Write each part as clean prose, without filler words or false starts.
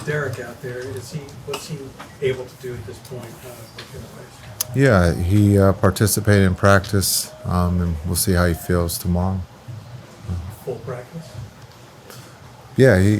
Derek out there, what's he able to do at this point? Yeah, he participated in practice, and we'll see how he feels tomorrow. Full practice? Yeah, he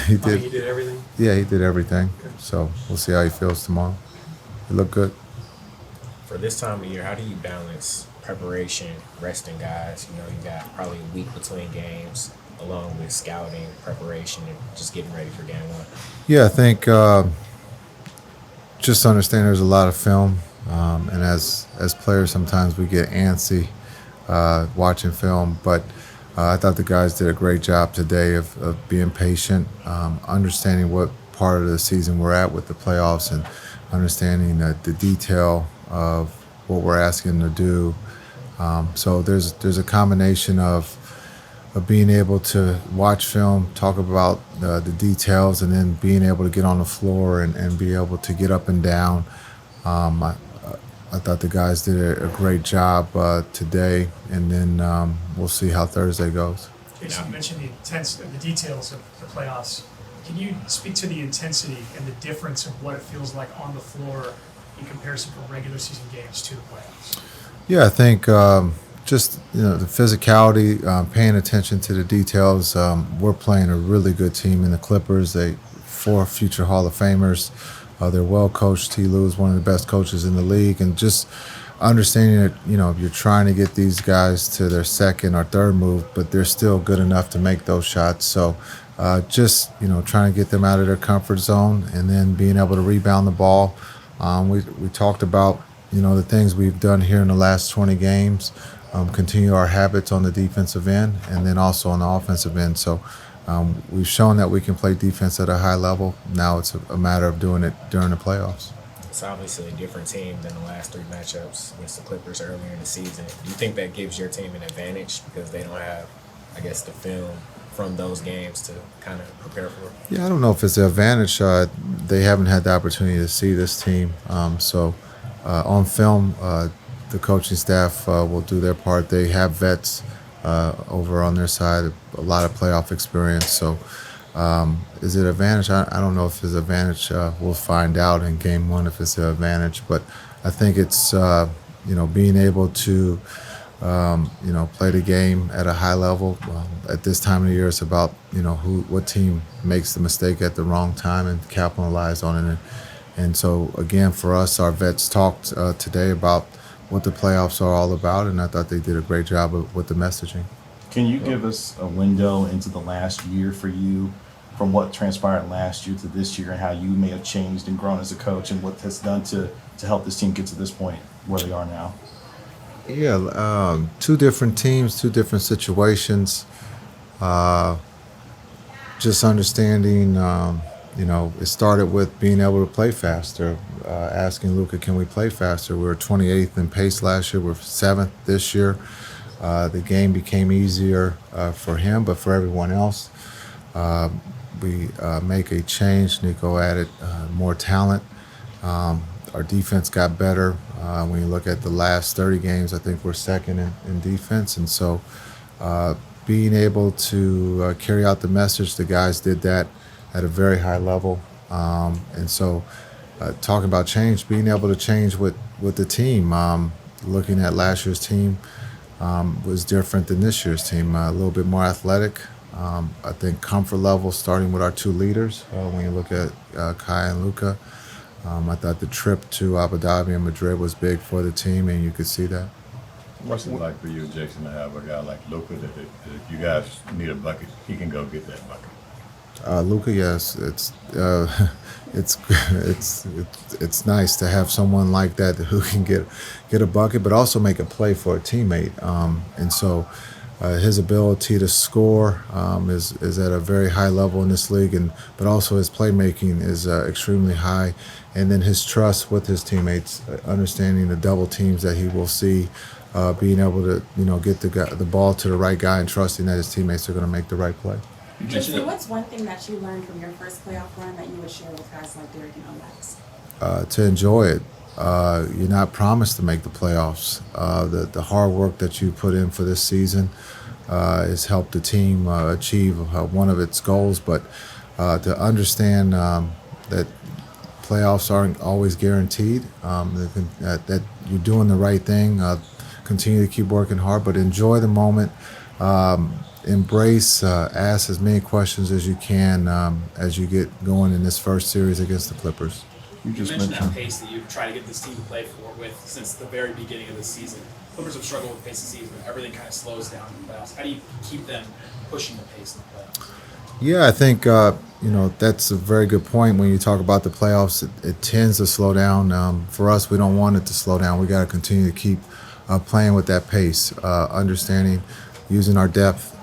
He did. did everything? Yeah, he did everything. Okay. So we'll see how he feels tomorrow. He looked good. For this time of year, how do you balance preparation, resting guys? You know, you got probably a week between games, along with scouting, preparation, and just getting ready for game one. Yeah, I think just understand there's a lot of film, and as players sometimes we get antsy watching film, but I thought the guys did a great job today of being patient, understanding what part of the season we're at with the playoffs, and understanding the detail of what we're asking them to do. So there's a combination of being able to watch film, talk about the details, and then being able to get on the floor and be able to get up and down. I thought the guys did a great job today, and then we'll see how Thursday goes. Jason, you mentioned the details of the playoffs. Can you speak to the intensity and the difference of what it feels like on the floor in comparison from regular season games to the playoffs? Yeah, I think just the physicality, paying attention to the details. We're playing a really good team in the Clippers. They 4 future Hall of Famers. They're well coached. T. Lue is one of the best coaches in the league, and just understanding that you're trying to get these guys to their second or third move, but they're still good enough to make those shots. So just trying to get them out of their comfort zone, and then being able to rebound the ball. We talked about the things we've done here in the last 20 games. Continue our habits on the defensive end, and then also on the offensive end. So we've shown that we can play defense at a high level. Now it's a matter of doing it during the playoffs. It's obviously a different team than the last 3 matchups against the Clippers earlier in the season. Do you think that gives your team an advantage because they don't have, I guess, the film from those games to kind of prepare for? Yeah, I don't know if it's an advantage. They haven't had the opportunity to see this team. So on film, the coaching staff will do their part. They have vets over on their side, a lot of playoff experience. So is it an advantage? I don't know if it's an advantage. We'll find out in game one if it's an advantage. But I think it's, being able to, play the game at a high level. At this time of the year, it's about, what team makes the mistake at the wrong time and capitalize on it. And so, again, for us, our vets talked today about what the playoffs are all about, and I thought they did a great job with the messaging. Can you give us a window into the last year for you, from what transpired last year to this year, and how you may have changed and grown as a coach, and what that's done to help this team get to this point where they are now? Yeah, 2 different teams, 2 different situations. Just understanding, it started with being able to play faster, asking Luka, can we play faster? We were 28th in pace last year. We're 7th this year. The game became easier for him, but for everyone else. We make a change. Nico added more talent. Our defense got better. When you look at the last 30 games, I think we're second in defense. And so being able to carry out the message, the guys did that at a very high level. And so talking about change, being able to change with the team, looking at last year's team was different than this year's team, a little bit more athletic. I think comfort level, starting with our 2 leaders, when you look at Kai and Luka. I thought the trip to Abu Dhabi and Madrid was big for the team, and you could see that. What's it like for you, Jason, to have a guy like Luka that if you guys need a bucket, he can go get that bucket? Luka, yes, it's nice to have someone like that who can get a bucket, but also make a play for a teammate. And so his ability to score is at a very high level in this league, but also his playmaking is extremely high. And then his trust with his teammates, understanding the double teams that he will see, being able to get the ball to the right guy and trusting that his teammates are going to make the right play. Jason, what's one thing that you learned from your first playoff run that you would share with guys like Derek and Mavs? To enjoy it. You're not promised to make the playoffs. The hard work that you put in for this season has helped the team achieve one of its goals, but to understand that playoffs aren't always guaranteed, that you're doing the right thing. Continue to keep working hard, but enjoy the moment. Embrace, ask as many questions as you can as you get going in this first series against the Clippers. You You just mentioned mentioned that pace that you try to get this team to play for with since the very beginning of the season. Clippers have struggled with pace of season. Everything kind of slows down in the playoffs. How do you keep them pushing the pace in the playoffs? Yeah, I think that's a very good point. When you talk about the playoffs, it tends to slow down. For us, we don't want it to slow down. We got to continue to keep playing with that pace, understanding, using our depth,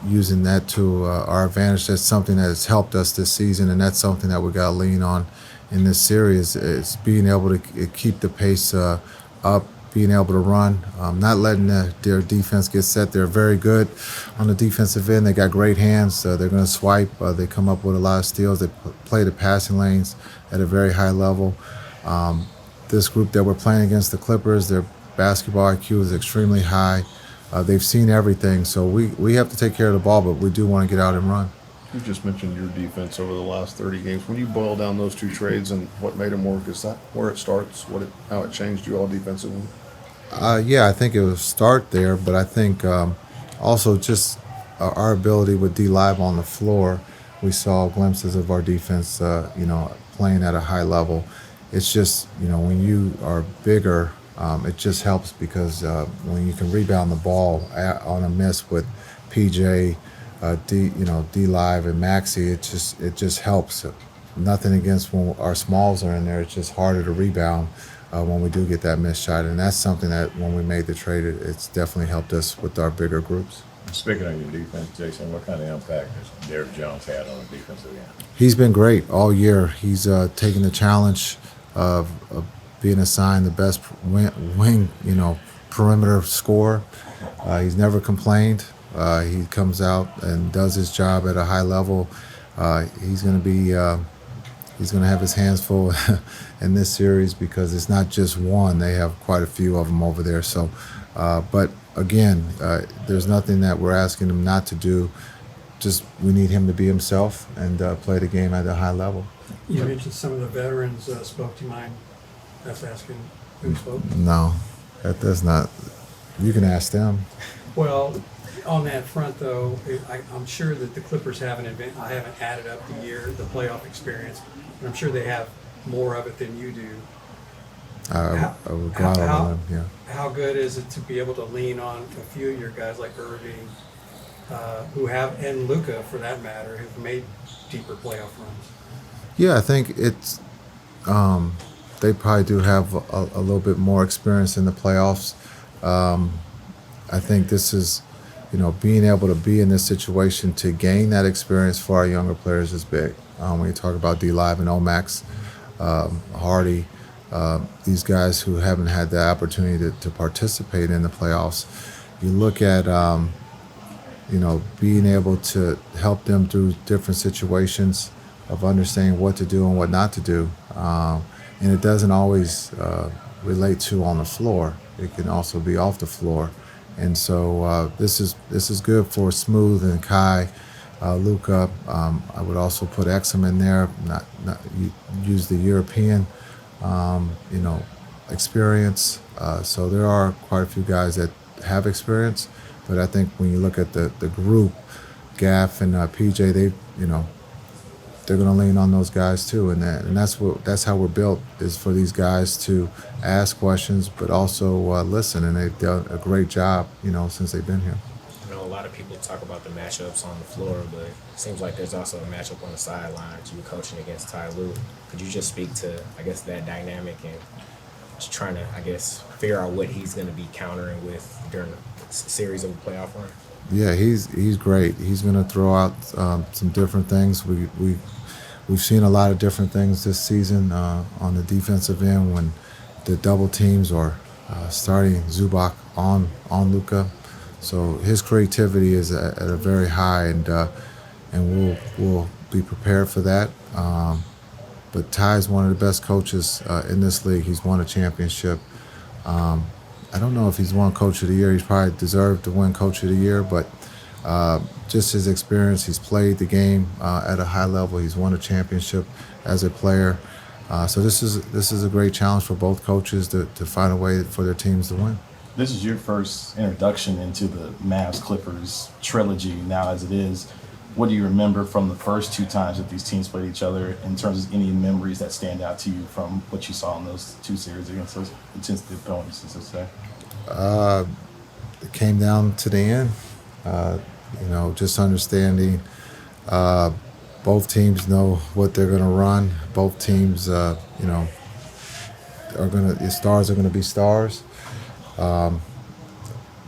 using that to our advantage. That's something that has helped us this season, and that's something that we got to lean on in this series. Is being able to keep the pace up, being able to run, not letting their defense get set. They're very good on the defensive end. They got great hands. They're going to swipe. They come up with a lot of steals. They play the passing lanes at a very high level. This group that we're playing against, the Clippers, their basketball IQ is extremely high. They've seen everything, so we have to take care of the ball, but we do want to get out and run. You just mentioned your defense over the last 30 games. When you boil down those two trades and what made them work, is that where it starts? How it changed you all defensively? Yeah, I think it will start there, but I think also just our ability with D Live on the floor, we saw glimpses of our defense, playing at a high level. It's just, when you are bigger, it just helps because when you can rebound the ball on a miss with PJ, D Live and Maxi, it just helps. Nothing against when our smalls are in there. It's just harder to rebound when we do get that missed shot, and that's something that when we made the trade, it's definitely helped us with our bigger groups. Speaking of your defense, Jason, what kind of impact has Derrick Jones had on the defensive end? He's been great all year. He's taken the challenge of being assigned the best wing, perimeter scorer. He's never complained. He comes out and does his job at a high level. He's going to have his hands full in this series because it's not just one. They have quite a few of them over there. So, but again, there's nothing that we're asking him not to do. Just we need him to be himself and play the game at a high level. You mentioned some of the veterans spoke. Do you mind us asking who spoke? No, that's not. You can ask them. Well, on that front, though, I'm sure that the Clippers have an advantage. I haven't added up the playoff experience, but I'm sure they have more of it than you do. I would go out on them. Yeah. How good is it to be able to lean on a few of your guys like Irving, and Luka, for that matter, who've made deeper playoff runs? Yeah, I think it's. They probably do have a little bit more experience in the playoffs. I think this is, being able to be in this situation to gain that experience for our younger players is big. When you talk about D Live and Omax, Hardy, these guys who haven't had the opportunity to participate in the playoffs, you look at, being able to help them through different situations of understanding what to do and what not to do. And it doesn't always relate to on the floor. It can also be off the floor. And so this is good for Smooth and Kai, Luka. I would also put Exum in there. Not you use the European, experience. So there are quite a few guys that have experience. But I think when you look at the group, Gaff and PJ, they're going to lean on those guys too, and that's how we're built, is for these guys to ask questions, but also listen, and they've done a great job, since they've been here. I know a lot of people talk about the matchups on the floor, but it seems like there's also a matchup on the sidelines. You were coaching against Ty Lue. Could you just speak to, that dynamic and just trying to, figure out what he's going to be countering with during the series of the playoff run? Yeah, he's great. He's going to throw out some different things. We've seen a lot of different things this season on the defensive end when the double teams are starting Zubac on Luka. So his creativity is at a very high, and we'll be prepared for that. But Ty is one of the best coaches in this league. He's won a championship. I don't know if he's won Coach of the Year. He's probably deserved to win Coach of the Year, but just his experience. He's played the game at a high level. He's won a championship as a player. So this is a great challenge for both coaches to find a way for their teams to win. This is your first introduction into the Mavs Clippers trilogy now as it is. What do you remember from the first 2 times that these teams played each other in terms of any memories that stand out to you from what you saw in those 2 series against those opponents, as I say? It came down to the end. Just understanding both teams know what they're going to run. Both teams, the stars are going to be stars.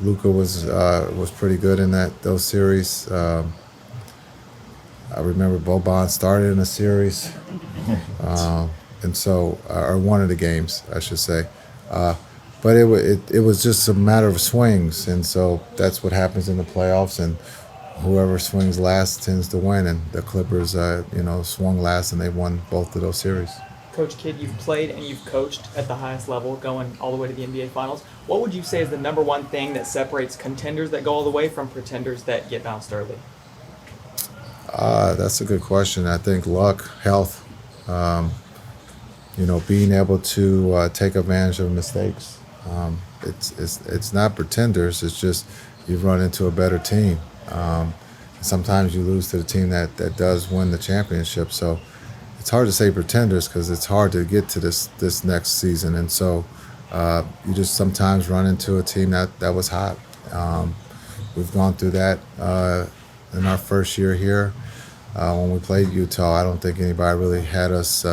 Luka was pretty good in those series. I remember Boban started in a series, and so or one of the games, I should say. But it was just a matter of swings, and so that's what happens in the playoffs. And whoever swings last tends to win. And the Clippers, swung last, and they won both of those series. Coach Kidd, you've played and you've coached at the highest level, going all the way to the NBA Finals. What would you say is the number one thing that separates contenders that go all the way from pretenders that get bounced early? That's a good question. I think luck, health, being able to take advantage of mistakes. It's not pretenders. It's just you've run into a better team. Sometimes you lose to the team that does win the championship. So it's hard to say pretenders because it's hard to get to this next season. And so you just sometimes run into a team that was hot. We've gone through that in our first year here. When we played Utah, I don't think anybody really had us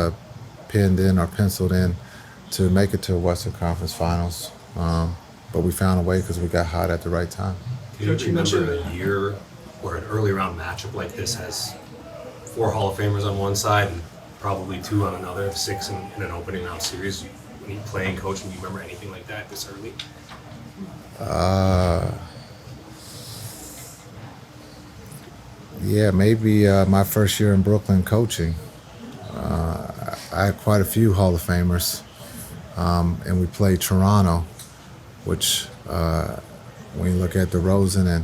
pinned in or penciled in to make it to Western Conference Finals. But we found a way because we got hot at the right time. Do you remember a year or an early round matchup like this has 4 Hall of Famers on one side and probably 2 on another, 6 in an opening round series? When you play and coach, do you remember anything like that this early? Yeah, maybe my first year in Brooklyn coaching. I had quite a few Hall of Famers, and we played Toronto, which when you look at DeRozan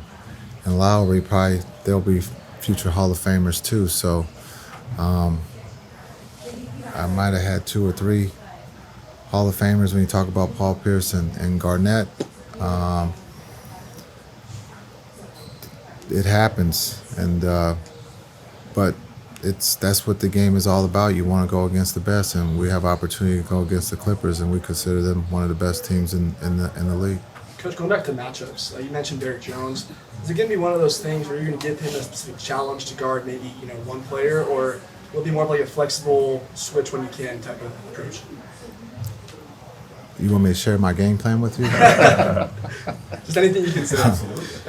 and Lowry, probably they'll be future Hall of Famers too. So I might have had 2 or 3 Hall of Famers when you talk about Paul Pierce and Garnett. It happens, but that's what the game is all about. You want to go against the best, and we have opportunity to go against the Clippers, and we consider them one of the best teams in the league. Coach, going back to matchups, you mentioned Derrick Jones. Is it going to be one of those things where you're going to give him a specific challenge to guard maybe one player, or will it be more of like a flexible switch when you can type of approach? You want me to share my game plan with you? Just anything you can say.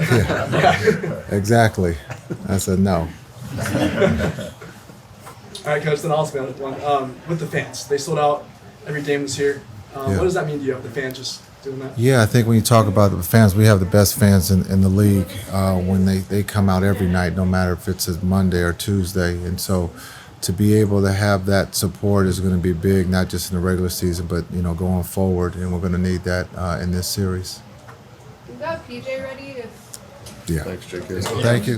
Yeah. Exactly. I said no. All right, Coach, then I'll ask you one. With the fans, they sold out every game this year. Yeah. What does that mean to you, the fans just doing that? Yeah, I think when you talk about the fans, we have the best fans in the league when they come out every night, no matter if it's a Monday or Tuesday. And so to be able to have that support is going to be big, not just in the regular season, but going forward, and we're going to need that in this series. We've got PJ ready if Yeah. Thanks, JK. Thank you.